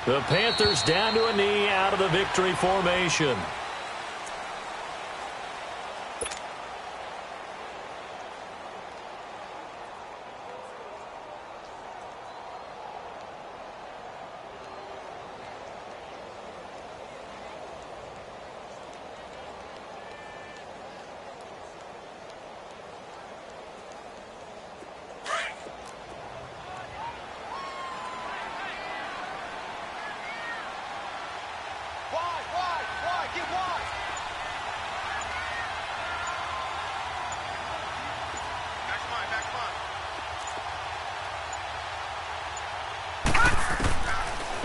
The Panthers down to a knee out of the victory formation.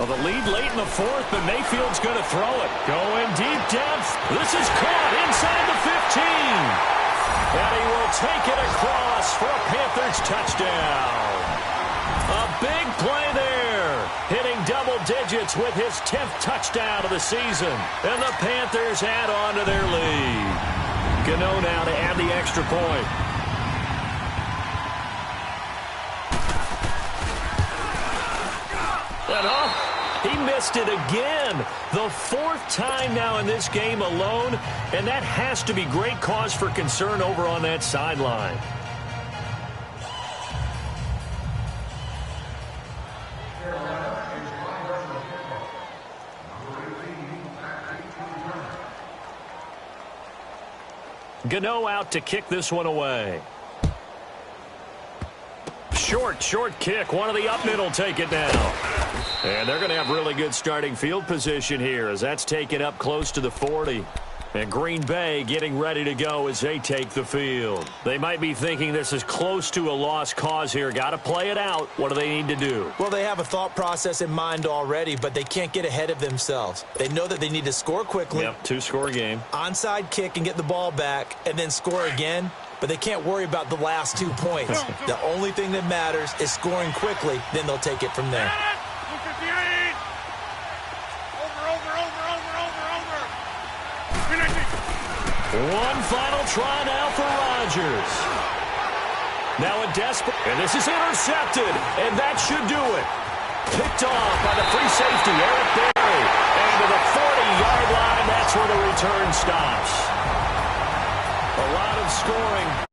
Well, the lead late in the 4th, but Mayfield's going to throw it. Going deep depth. This is caught inside the 15. And he will take it across for a Panthers touchdown. A big play there. Hitting double digits with his 10th touchdown of the season. And the Panthers add on to their lead. Gano now to add the extra point. He missed it again. The 4th time now in this game alone, and that has to be great cause for concern over on that sideline. Gano out to kick this one away. Short kick. One of the up middle take it now. And they're going to have really good starting field position here as that's taken up close to the 40. And Green Bay getting ready to go as they take the field. They might be thinking this is close to a lost cause here. Got to play it out. What do they need to do? Well, they have a thought process in mind already, but they can't get ahead of themselves. They know that they need to score quickly. Yep, two-score game. Onside kick and get the ball back and then score again. But they can't worry about the last 2 points. The only thing that matters is scoring quickly. Then they'll take it from there. One final try now for Rodgers. Now a desperate, and this is intercepted, and that should do it. Picked off by the free safety, Eric Berry. And to the 40-yard line, that's where the return stops. A lot of scoring.